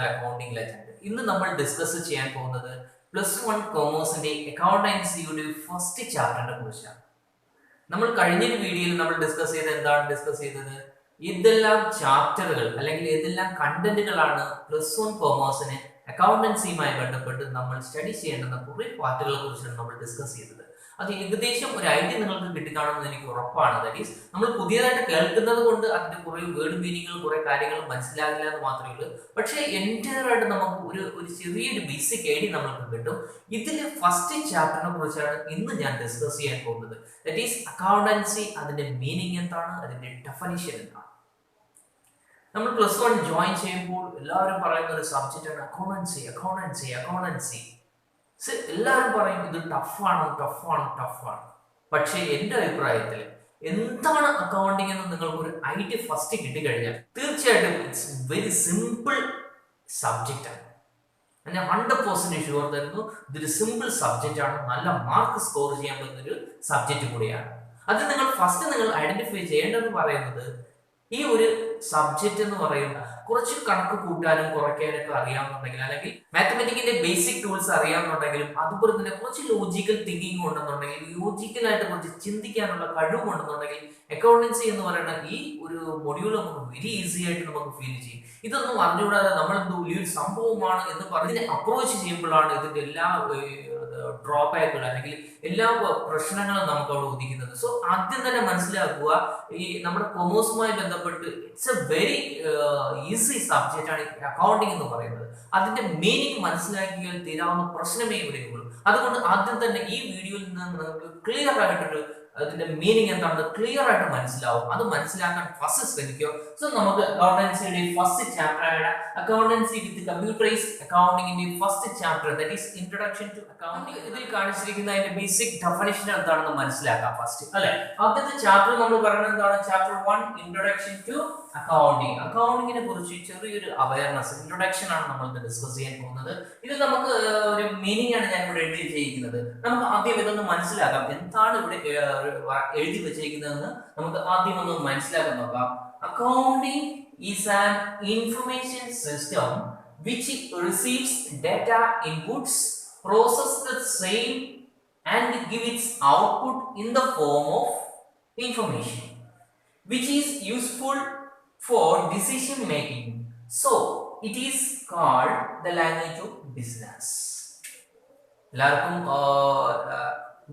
Channel accounting legend. ഇന്ന് നമ്മൾ discuss ചെയ്യാൻ പോകുന്നത് +1 കൊമേഴ്സിന്റെ അക്കൗണ്ടൻസിയുടെ ഫസ്റ്റ് ചാപ്റ്ററിനെ കുറിച്ചാണ്. നമ്മൾ കഴിഞ്ഞൊരു വീഡിയോയിൽ നമ്മൾ ഡിസ്കസ് ചെയ്തത് ഇതെല്ലാം ചാപ്റ്ററുകൾ അല്ലെങ്കിൽ ഏതെല്ലാം കണ്ടന്റുകളാണ് +1 കൊമേഴ്സിന് അക്കൗണ്ടൻസിയുമായി ബന്ധപ്പെട്ട് നമ്മൾ സ്റ്റഡി ചെയ്യേണ്ടുന്ന കുറെ പാർട്ടുകളെ കുറിച്ചാണ് നമ്മൾ ഡിസ്കസ് ചെയ്തത്. അത് ഏകദേശം ഒരു ഐഡിയ നിങ്ങൾക്ക് കിട്ടിക്കാണുമെന്ന് എനിക്ക് ഉറപ്പാണ്. ദാറ്റ് ഈസ് നമ്മൾ പുതിയതായിട്ട് കേൾക്കുന്നത് കൊണ്ട് അതിന്റെ കുറെ വേർഡ് മീനിങ്ങുകൾ കുറെ കാര്യങ്ങൾ മനസ്സിലാകില്ല എന്ന് മാത്രമേ ഉള്ളൂ. പക്ഷേ എൻ്ററായിട്ട് നമുക്ക് ഒരു ചെറിയൊരു ബേസിക് ഐഡിയ നമുക്ക് കിട്ടും. ഇതിലെ ഫസ്റ്റ് ചാപ്റ്ററിനെ കുറിച്ചാണ് ഇന്ന് ഞാൻ ഡിസ്കസ് ചെയ്യാൻ പോകുന്നത്. ദാറ്റ് ഈസ് അക്കൗണ്ടൻസി, അതിന്റെ മീനിങ് എന്താണ്, അതിന്റെ ഡെഫിനിഷൻ എന്താണ്. നമ്മൾ +1 ജോയിൻ ചെയ്യുമ്പോൾ എല്ലാവരും പറയുന്ന ഒരു സബ്ജക്റ്റാണ് അക്കൗണ്ടൻസി. എല്ലാവരും പറയും ഇത് ടഫാണ്. പക്ഷേ എൻ്റെ അഭിപ്രായത്തിൽ എന്താണ് അക്കൗണ്ടിങ് എന്ന് നിങ്ങൾക്ക് ഒരു ഐഡിയ ഫസ്റ്റ് കിട്ടിക്കഴിഞ്ഞാൽ തീർച്ചയായിട്ടും ഇറ്റ്സ് വെരി സിമ്പിൾ സബ്ജക്റ്റ് ആണ്. ഞാൻ 100% ഷുവർ തരുന്നു, ഇതൊരു സിമ്പിൾ സബ്ജക്റ്റ് ആണ്. നല്ല മാർക്ക് സ്കോർ ചെയ്യാൻ പറ്റുന്ന ഒരു സബ്ജക്റ്റ് കൂടിയാണ്. അത് നിങ്ങൾ ഐഡന്റിഫൈ ചെയ്യേണ്ടതെന്ന് പറയുന്നത്, ഈ ഒരു സബ്ജക്റ്റ് എന്ന് പറയുന്ന കുറച്ച് കണക്ക് കൂട്ടാനും കുറയ്ക്കാനൊക്കെ അറിയാവുന്നുണ്ടെങ്കിൽ, അല്ലെങ്കിൽ മാത്തമാറ്റിക്കിന്റെ ബേസിക് ടൂൾസ് അറിയാവുന്നുണ്ടെങ്കിലും, അതുപോലെ തന്നെ കുറച്ച് ലോജിക്കൽ തിങ്കിങ് ഉണ്ടെന്നുണ്ടെങ്കിൽ, ലോജിക്കലായിട്ട് കുറച്ച് ചിന്തിക്കാനുള്ള കഴിവുണ്ടെന്നുണ്ടെങ്കിൽ, അക്കൗണ്ടൻസി എന്ന് പറയുന്ന ഈ ഒരു മൊഡ്യൂൾ നമുക്ക് വെരി ഈസി ആയിട്ട് നമുക്ക് ഫീൽ ചെയ്യും. ഇതൊന്നും അറിഞ്ഞുകൂടാതെ നമ്മൾ എന്തോ വലിയൊരു സംഭവമാണ് എന്ന് പറഞ്ഞ് അപ്രോച്ച് ചെയ്യുമ്പോഴാണ് ഇതിന്റെ എല്ലാ ഡ്രോബാക്കുകൾ അല്ലെങ്കിൽ എല്ലാ പ്രശ്നങ്ങളും നമുക്ക് അവിടെ ഉദിക്കുന്നത്. സോ ആദ്യം തന്നെ മനസ്സിലാക്കുക, ഈ നമ്മുടെ കൊമേഴ്സുമായി ബന്ധപ്പെട്ട് it's A very easy subject ആണ് അക്കൗണ്ടിങ് എന്ന് പറയുന്നത്. അതിന്റെ മീനിങ് മനസ്സിലാക്കിയാൽ തീരാവുന്ന പ്രശ്നമേ ഇവിടെ ഉള്ളൂ. അതുകൊണ്ട് ആദ്യം തന്നെ ഈ വീഡിയോയിൽ നിന്ന് നമുക്ക് ക്ലിയർ ആയിട്ടൊരു അതിന്റെ മീനിങ് എന്താണെന്ന് ക്ലിയർ ആയിട്ട് മനസ്സിലാവും. അത് മനസ്സിലാക്കാൻ ഫസ്റ്റ് ശ്രമിക്കുക. സോ നമുക്ക് അക്കൗണ്ടൻസിയുടെ ഫസ്റ്റ് ചാപ്റ്റർ ആയ അക്കൗണ്ടൻസി വിത്ത് കമ്പ്യൂട്ടറൈസ്ഡ് അക്കൗണ്ടിങ്ങിന്റെ first chapter, that is introduction to accounting. ഇതിൽ കാണിച്ചിരിക്കുന്ന അതിന്റെ ബേസിക് ഡെഫിനിഷൻ എന്താണെന്ന് മനസ്സിലാക്കാം ഫസ്റ്റ്, അല്ലെ? ആദ്യത്തെ ചാപ്റ്റർ നമ്മൾ പറയുന്നത് എന്താണ്? Chapter 1 introduction to accounting. അക്കൗണ്ടിങ്ങിനെ കുറിച്ച് ചെറിയൊരു അവയർനെസ്, ഇൻട്രൊഡക്ഷൻ ആണ് നമ്മൾ ഡിസ്കസ് ചെയ്യാൻ പോകുന്നത്. ഇത് നമുക്ക് ഒരു മീനിങ് ആണ് ഞാൻ ഇവിടെ എഴുതി വെച്ചിരിക്കുന്നത്. നമുക്ക് ആദ്യം ഇതൊന്ന് മനസ്സിലാക്കാം, എന്താണ് ഇവിടെ എഴുതി വെച്ചിരിക്കുന്നതെന്ന് നമുക്ക് ആദ്യം ഒന്ന് മനസ്സിലാക്കാൻ നോക്കാം. Accounting is an information system which receives data inputs, process the same and give its output in the form of information, which is useful for decision making. So it is called the language of business. എല്ലാവർക്കും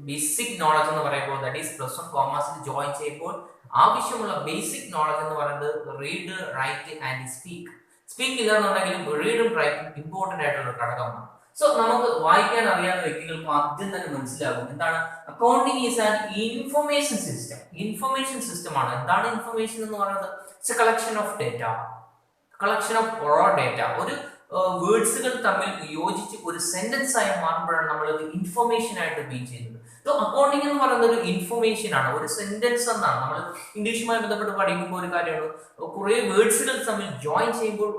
basic knowledge എന്ന് പറയുമ്പോൾ, that is +1 കോമേഴ്സിൽ join ചെയ്യുമ്പോൾ ആവശ്യമുള്ള basic knowledge എന്ന് പറയുന്നത് read, write and speak. Speak ഇല്ലെന്നുണ്ടെങ്കിലും റീഡും റൈറ്റും ഇമ്പോർട്ടന്റ് ആയിട്ടുള്ള ഘടകമാണ്. സോ നമുക്ക് വായിക്കാൻ അറിയാവുന്ന വ്യക്തികൾക്ക് ആദ്യം തന്നെ മനസ്സിലാകും എന്താണ് accounting is an information system. Information system ആണ്. എന്താണ് ഇൻഫർമേഷൻ എന്ന് പറയുന്നത്? It's a collection of data, collection of raw data. ഒരു വേർഡ്സുകൾ തമ്മിൽ യോജിച്ച് ഒരു സെന്റൻസ് ആയി മാറുമ്പോഴാണ് നമ്മൾ ഇത് ഇൻഫർമേഷൻ ആയിട്ട് മീൻ ചെയ്യുന്നത്. അക്കൗണ്ടിങ് എന്ന് പറയുന്നത് ഒരു ഇൻഫർമേഷൻ ആണ്, ഒരു സെന്റൻസ് എന്നാണ്. നമ്മൾ ഇംഗ്ലീഷുമായി ബന്ധപ്പെട്ട് പഠിക്കുമ്പോൾ ഒരു കാര്യമാണ്, കുറെ വേർഡ്സുകൾ തമ്മിൽ ജോയിൻ ചെയ്യുമ്പോൾ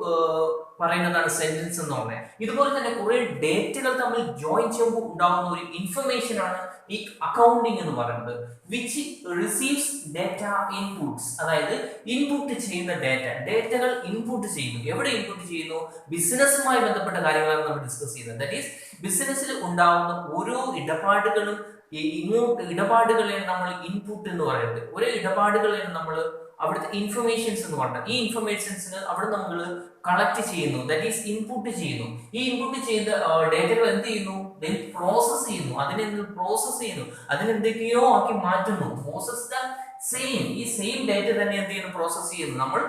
പറയുന്നതാണ് സെന്റൻസ് എന്ന് പറഞ്ഞത്. ഇതുപോലെ തന്നെ കുറെ ഡേറ്റകൾ തമ്മിൽ ജോയിൻ ചെയ്യുമ്പോൾ ഉണ്ടാകുന്ന ഒരു ഇൻഫർമേഷൻ ആണ് ഈ അക്കൗണ്ടിങ് എന്ന് പറയുന്നത്. വിച്ച് റിസീവ്സ് ഡേറ്റ ഇൻപുട്സ്, അതായത് ഇൻപുട്ട് ചെയ്യുന്ന ഡേറ്റകൾ ഇൻപുട്ട് ചെയ്യുന്നു. എവിടെ ഇൻപുട്ട് ചെയ്യുന്നു? ബിസിനസ്സുമായി ബന്ധപ്പെട്ട കാര്യങ്ങളാണ് നമ്മൾ ഡിസ്കസ് ചെയ്യുന്നത്. ദാറ്റ് ഈസ് ബിസിനസ്സിൽ ഉണ്ടാകുന്ന ഓരോ ഇടപാടുകളും, ഇടപാടുകളെയാണ് നമ്മൾ ഇൻപുട്ട് എന്ന് പറയുന്നത്. ഓരോ ഇടപാടുകളെയാണ് നമ്മൾ അവിടുത്തെ ഇൻഫർമേഷൻസ് എന്ന് പറഞ്ഞാൽ, ഈ ഇൻഫർമേഷൻസിന് അവിടെ നമ്മൾ കളക്ട് ചെയ്യുന്നു, ദാറ്റ് ഈസ് ഇൻപുട്ട് ചെയ്യുന്നു. ഈ ഇൻപുട്ട് ചെയ്ത ഡേറ്റകൾ എന്ത് ചെയ്യുന്നു? പ്രോസസ് ചെയ്യുന്നു, അതിനെന്തൊക്കെയോ ആക്കി മാറ്റുന്നു. പ്രോസസ് ദ സെയിം, ഈ സെയിം ഡേറ്റ തന്നെ എന്ത് ചെയ്യുന്നു? പ്രോസസ് ചെയ്യുന്നു. നമ്മൾ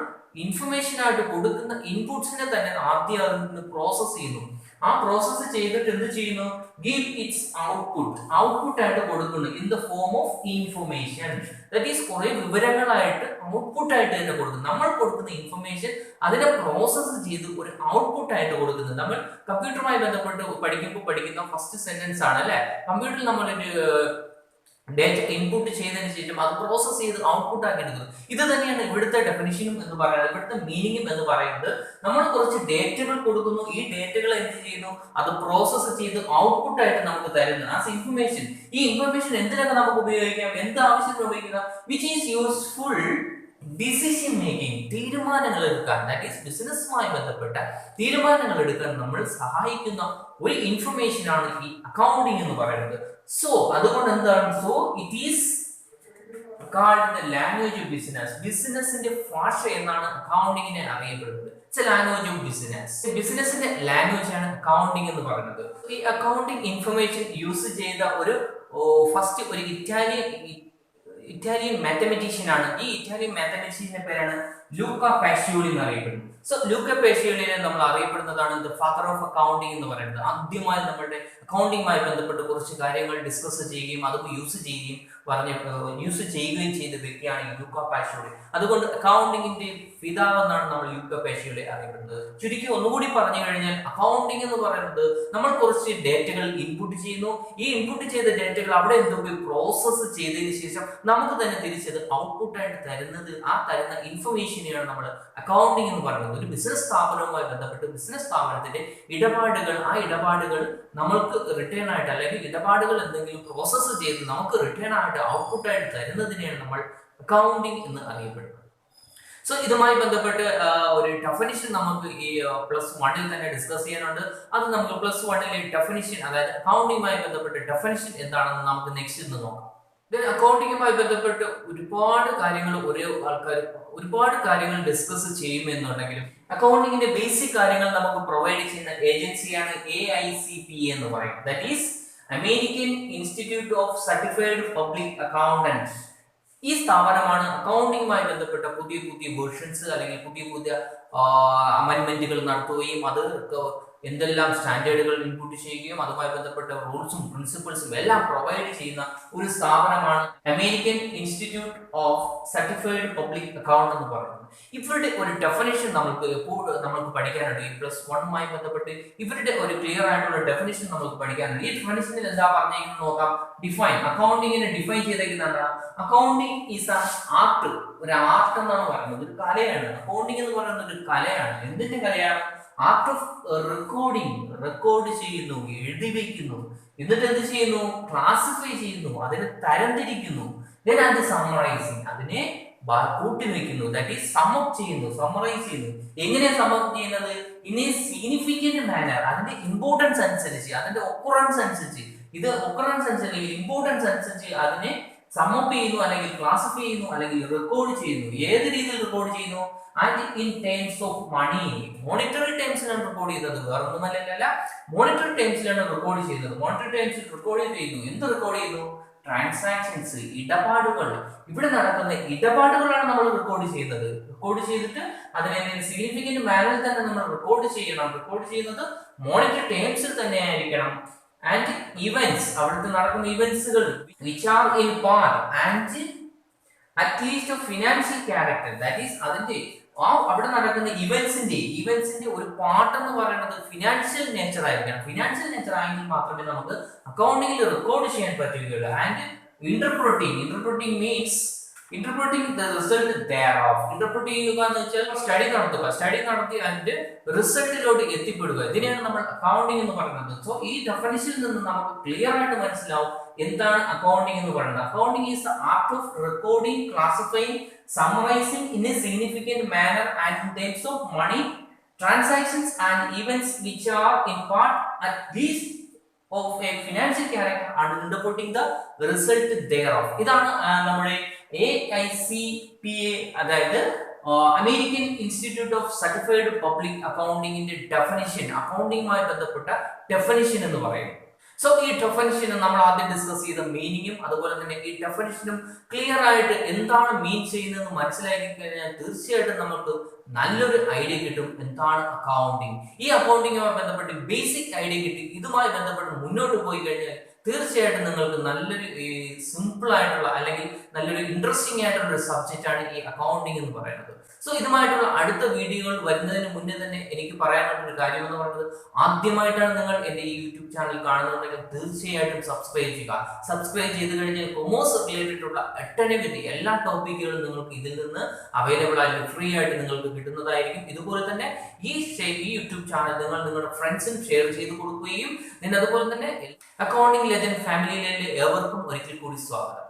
ഇൻഫർമേഷൻ ആയിട്ട് കൊടുക്കുന്ന ഇൻപുട്സിനെ തന്നെ ആദ്യം അതിന് പ്രോസസ് ചെയ്യുന്നു. ആ പ്രോസസ് ചെയ്തിട്ട് എന്ത് ചെയ്യുന്നു? ഗിവ് ഇറ്റ്സ് ഔട്ട്പുട്ട് ആയിട്ട് കൊടുക്കുന്നു in the form of information. That is കുറെ വിവരങ്ങളായിട്ട് ഔട്ട്പുട്ട് ആയിട്ട് തന്നെ കൊടുക്കുന്നു. നമ്മൾ കൊടുക്കുന്ന ഇൻഫർമേഷൻ അതിനെ പ്രോസസ് ചെയ്ത് ഒരു ഔട്ട്പുട്ട് ആയിട്ട് കൊടുക്കുന്നത്. നമ്മൾ കമ്പ്യൂട്ടറുമായി ബന്ധപ്പെട്ട് പഠിക്കുന്ന ഫസ്റ്റ് സെന്റൻസ് ആണ്, അല്ലെ? കമ്പ്യൂട്ടറിൽ നമ്മളൊരു ഡേറ്റ ഇൻപുട്ട് ചെയ്തതിന് ശേഷം അത് പ്രോസസ് ചെയ്ത് ഔട്ട്പുട്ട് ആക്കി എടുക്കുന്നു. ഇത് തന്നെയാണ് ഇവിടുത്തെ ഡെഫിനിഷനും എന്ന് പറയുന്നത്, ഇവിടുത്തെ മീനിങ്ങും എന്ന് പറയുന്നത്. നമ്മൾ കുറച്ച് ഡേറ്റകൾ കൊടുക്കുന്നു, ഈ ഡേറ്റകൾ എന്ത് ചെയ്യുന്നു? അത് പ്രോസസ് ചെയ്ത് ഔട്ട്പുട്ട് ആയിട്ട് നമുക്ക് തരുന്നു ആസ് ഇൻഫർമേഷൻ. ഈ ഇൻഫർമേഷൻ എന്തിനൊക്കെ നമുക്ക് ഉപയോഗിക്കാം, എന്ത് ആവശ്യത്തിന് ഉപയോഗിക്കാം? Which is useful decision making, തീരുമാനങ്ങൾ എടുക്കാൻ, ദാറ്റ് ഈസ് ബിസിനസ്സുമായി ബന്ധപ്പെട്ട തീരുമാനങ്ങൾ എടുക്കാൻ നമ്മൾ സഹായിക്കുന്ന ഒരു ഇൻഫർമേഷൻ ആണ് ഈ അക്കൗണ്ടിങ് എന്ന് പറയുന്നത്. സോ അതുകൊണ്ട് എന്താണ്, so it is called the language of business. ബിസിനസിന്റെ ഭാഷ എന്നാണ് അക്കൗണ്ടിങ്ങിനെ അറിയപ്പെടുന്നത്. It's A language of business. ബിസിനസിന്റെ ലാംഗ്വേജ് ആണ് അക്കൗണ്ടിങ് എന്ന് പറയുന്നത്. ഈ അക്കൗണ്ടിങ് ഇൻഫർമേഷൻ യൂസ് ചെയ്ത ഒരു ഫസ്റ്റ് ഒരു ഇറ്റാലിയൻ മാത്തമെറ്റീഷ്യൻ ആണ്. ഈ ഇറ്റാലിയൻ മാത്തമെറ്റീഷ്യന്റെ പേരാണ് ലൂക്ക പാഷ്യോളി എന്ന് അറിയപ്പെടുന്നത്. സോ ലൂക്ക പാഷ്യോളിനെ നമ്മൾ അറിയപ്പെടുന്നതാണ് ദ ഫാദർ ഓഫ് അക്കൗണ്ടിങ് എന്ന് പറയുന്നത്. ആദ്യമായി നമ്മുടെ അക്കൗണ്ടിങ്ങുമായി ബന്ധപ്പെട്ട് കുറച്ച് കാര്യങ്ങൾ ഡിസ്കസ് ചെയ്യുകയും അത് യൂസ് ചെയ്യുകയും ചെയ്ത വ്യക്തിയാണ് ഈ ലൂക്ക പാഷ്യോളി. അതുകൊണ്ട് അക്കൗണ്ടിങ്ങിന്റെ പിതാവ് എന്നാണ് നമ്മൾ ലൂക്ക പാഷ്യോളി അറിയപ്പെടുന്നത്. ചുരുക്കി ഒന്നുകൂടി പറഞ്ഞു കഴിഞ്ഞാൽ അക്കൗണ്ടിങ് എന്ന് പറയുന്നത് നമ്മൾ കുറച്ച് ഡേറ്റകൾ ഇൻപുട്ട് ചെയ്യുന്നു. ഈ ഇൻപുട്ട് ചെയ്ത ഡേറ്റകൾ അവിടെ എന്തൊക്കെ പ്രോസസ്സ് ചെയ്തതിനു ശേഷം നമുക്ക് തന്നെ തിരിച്ചത് ഔട്ട്പുട്ടായിട്ട് തരുന്നത്, ആ തരുന്ന ഇൻഫർമേഷനെയാണ് നമ്മൾ അക്കൗണ്ടിങ് എന്ന് പറയുന്നത്. ഒരു ബിസിനസ് സ്ഥാപനവുമായി ബന്ധപ്പെട്ട് ബിസിനസ് സ്ഥാപനത്തിന്റെ ഇടപാടുകൾ, ആ ഇടപാടുകൾ നമ്മൾക്ക് റിട്ടേൺ ആയിട്ട് അല്ലെങ്കിൽ ഇടപാടുകൾ എന്തെങ്കിലും പ്രോസസ്സ് ചെയ്ത് നമുക്ക് റിട്ടേൺ ആയിട്ട് ഔട്ട്പുട്ടായിട്ട് തരുന്നതിനെയാണ് നമ്മൾ അക്കൗണ്ടിങ് എന്ന് അറിയപ്പെടുന്നത്. സോ ഇതുമായി ബന്ധപ്പെട്ട് ഒരു ഡെഫിനിഷൻ നമുക്ക് ഈ +1 തന്നെ ഡിസ്കസ് ചെയ്യാനുണ്ട്. അത് നമുക്ക് +1 ഡെഫിനിഷൻ, അതായത് അക്കൗണ്ടിങ്ങുമായി ബന്ധപ്പെട്ട ഡെഫിനിഷൻ എന്താണെന്ന് നമുക്ക് നെക്സ്റ്റ് ഇന്ന് നോക്കാം. അക്കൗണ്ടിങ്ങുമായി ബന്ധപ്പെട്ട് ഒരുപാട് കാര്യങ്ങൾ ഡിസ്കസ് ചെയ്യുമെന്നുണ്ടെങ്കിലും അക്കൗണ്ടിങ്ങിന്റെ ബേസിക് കാര്യങ്ങൾ നമുക്ക് പ്രൊവൈഡ് ചെയ്യുന്ന ഏജൻസിയാണ് AICPA എന്ന് പറയുന്നത്. That is American institute of certified public accountants. ഈ സ്ഥാപനമാണ് അക്കൗണ്ടിങ്ങുമായി ബന്ധപ്പെട്ട പുതിയ വേർഷൻസ് അല്ലെങ്കിൽ പുതിയ അമെൻമെന്റുകൾ നടത്തുകയും അത് എന്തെല്ലാം സ്റ്റാൻഡേർഡുകൾ ഇൻപുട്ട് ചെയ്യുകയും അതുമായി ബന്ധപ്പെട്ട റൂൾസും പ്രിൻസിപ്പിൾസും എല്ലാം പ്രൊവൈഡ് ചെയ്യുന്ന ഒരു സ്ഥാപനമാണ് American institute of certified public account എന്ന് പറയുന്നത്. ഇവരുടെ ഒരു ഡെഫിനിഷൻ നമുക്ക് പഠിക്കാനുണ്ട്. ഈ +1 ബന്ധപ്പെട്ട് ഇവരുടെ ഒരു ക്ലിയർ ആയിട്ടുള്ള ഡെഫിനിഷൻ നമുക്ക് പഠിക്കാനുണ്ട്. ഈ ഡെഫിനിഷനിൽ എന്താ പറഞ്ഞേക്കുന്നത് നോക്കാം. ഡിഫൈൻ, അക്കൗണ്ടിങ്ങിനെ ഡിഫൈൻ ചെയ്തേക്കുന്നതാണ് അക്കൗണ്ടിങ് ഈസ് ആൻ ആർട്ട്. ഒരു ആർട്ട് എന്നാണ് പറയുന്നത്, ഒരു കലയാണ്. അക്കൗണ്ടിങ് എന്ന് പറയുന്നത് ഒരു കലയാണ്. എന്തിന്റെ കലയാണ്? Art of recording. റെക്കോർഡ് ചെയ്യുന്നു, എഴുതി വെക്കുന്നു, എന്നിട്ട് എന്ത് ചെയ്യുന്നു? ക്ലാസിഫൈ ചെയ്യുന്നു, അതിനെ തരംതിരിക്കുന്നു. സമ്മറൈസിങ്, അതിനെ കൂട്ടി വെക്കുന്നു. ദാറ്റ് ഈസ് സം അപ്പ് ചെയ്യുന്നു, സമ്മറൈസ് ചെയ്യുന്നു. എങ്ങനെയാണ് സം അപ്പ് ചെയ്യുന്നത്? ഇൻ എ സിഗ്നിഫിക്കന്റ് മാനർ, അതിന്റെ ഇമ്പോർട്ടൻസ് അനുസരിച്ച്, അതിന്റെ ഒക്കറൻസ് അനുസരിച്ച്, ഇമ്പോർട്ടൻസ് അനുസരിച്ച് അതിനെ സം അപ്പ് ചെയ്യുന്നു, അല്ലെങ്കിൽ ക്ലാസിഫൈ ചെയ്യുന്നു, അല്ലെങ്കിൽ റെക്കോർഡ് ചെയ്യുന്നു. ഏത് രീതിയിൽ റെക്കോർഡ് ചെയ്യുന്നു? And in terms of money, monetary ടേംസിലാണ് റെക്കോർഡ് ചെയ്തത്, വേറെ ഒന്നുമല്ല, മോണിറ്ററി ടേംസിലാണ് റെക്കോർഡ് ചെയ്യുന്നത്. മോണിറ്ററി ടേംസിൽ റെക്കോർഡ് ചെയ്യുന്നു. എന്ത് റെക്കോർഡ് ചെയ്യുന്നു? ട്രാൻസാക്ഷൻസ്, ഇടപാടുകൾ. ഇവിടെ നടക്കുന്ന ഇടപാടുകളാണ് നമ്മൾ റെക്കോർഡ് ചെയ്യുന്നത്. റെക്കോർഡ് ചെയ്തിട്ട് അതിനെ സിഗ്നിഫിക്കന്റ് മാനറിൽ തന്നെ നമ്മൾ റെക്കോർഡ് ചെയ്യണം. റെക്കോർഡ് ചെയ്യുന്നത് മോണിറ്ററി ടേംസിൽ തന്നെ ആയിരിക്കണം. ആൻഡ് ഇവന്റ്സ്, അവിടുത്തെ നടക്കുന്ന ഇവന്റ്സുകൾ which are in part and at least of financial character, that is അതിന്റെ അവിടെ നടക്കുന്ന ഇവന്റ്സിന്റെ ഒരു പാർട്ട് എന്ന് പറയുന്നത് ഫിനാൻഷ്യൽ നേച്ചർ ആയിരിക്കണം. ഫിനാൻഷ്യൽ നേച്ചർ ആയെങ്കിൽ മാത്രമേ നമുക്ക് അക്കൗണ്ടിങ്ങിൽ റെക്കോർഡ് ചെയ്യാൻ പറ്റുകയുള്ളൂ. And interpreting means interpreting the result thereof. Interpreting എന്ന് വെച്ചാൽ സ്റ്റഡി നടത്തി അതിന്റെ റിസൾട്ടിലോട്ട് എത്തിപ്പെടുക. ഇതിനെയാണ് നമ്മൾ അക്കൗണ്ടിങ് എന്ന് പറയുന്നത്. സോ ഈ ഡെഫിനിഷനിൽ നിന്ന് നമുക്ക് ക്ലിയർ ആയിട്ട് മനസ്സിലാവും എന്താണ് അക്കൗണ്ടിങ് എന്ന് പറയുന്നത്. Accounting is the art of recording, classifying, summarizing in a significant manner and in terms of money, transactions and events which are in part at least of a financial character and interpreting the result thereof. ഇതാണ് നമ്മുടെ AICPA, അതായത് American institute of certified public അക്കൗണ്ടിങ്ങിന്റെ definition, അക്കൗണ്ടിങ്ങുമായി ബന്ധപ്പെട്ട definition എന്ന് പറയുന്നത്. So ഈ definition നമ്മൾ ആദ്യം ഡിസ്കസ് ചെയ്ത മീനിങ്ങും അതുപോലെ തന്നെ ഈ ഡെഫിനിഷനും ക്ലിയർ ആയിട്ട് എന്താണ് മീൻ ചെയ്യുന്നതെന്ന് മനസ്സിലാക്കി കഴിഞ്ഞാൽ തീർച്ചയായിട്ടും നമുക്ക് നല്ലൊരു ഐഡിയ കിട്ടും എന്താണ് അക്കൗണ്ടിങ്. ഈ അക്കൗണ്ടിങ്ങുമായി ബന്ധപ്പെട്ട് ബേസിക് ഐഡിയ കിട്ടി ഇതുമായി ബന്ധപ്പെട്ട് മുന്നോട്ട് പോയി കഴിഞ്ഞാൽ തീർച്ചയായിട്ടും നിങ്ങൾക്ക് നല്ലൊരു സിമ്പിൾ ആയിട്ടുള്ള അല്ലെങ്കിൽ നല്ലൊരു ഇൻട്രസ്റ്റിംഗ് ആയിട്ടുള്ള ഒരു സബ്ജക്റ്റ് ആണ് ഈ അക്കൗണ്ടിങ് എന്ന് പറയുന്നത്. സോ ഇതുമായിട്ടുള്ള അടുത്ത വീഡിയോകൾ വരുന്നതിന് മുന്നേ തന്നെ എനിക്ക് പറയാനുള്ള ഒരു കാര്യം എന്ന് പറയുന്നത്, ആദ്യമായിട്ടാണ് നിങ്ങൾ എൻ്റെ ഈ യൂട്യൂബ് ചാനൽ കാണുന്നുണ്ടെങ്കിൽ തീർച്ചയായിട്ടും സബ്സ്ക്രൈബ് ചെയ്യുക. സബ്സ്ക്രൈബ് ചെയ്ത് കഴിഞ്ഞാൽ കൊമേഴ്സ് റിലേറ്റഡ് ഉള്ള ഒട്ടനവധി എല്ലാ ടോപ്പിക്കുകളും നിങ്ങൾക്ക് ഇതിൽ നിന്ന് അവൈലബിൾ ആയിട്ട് ഫ്രീ ആയിട്ട് നിങ്ങൾക്ക് കിട്ടുന്നതായിരിക്കും. ഇതുപോലെ തന്നെ ഈ യൂട്യൂബ് ചാനൽ നിങ്ങൾ നിങ്ങളുടെ ഫ്രണ്ട്സിന് ഷെയർ ചെയ്ത് കൊടുക്കുകയും അതുപോലെ തന്നെ അക്കൗണ്ടിംഗ് ലെജൻഡ് ഫാമിലിയിലെ ഏവർക്കും ഒരിക്കൽ കൂടി സ്വാഗതം.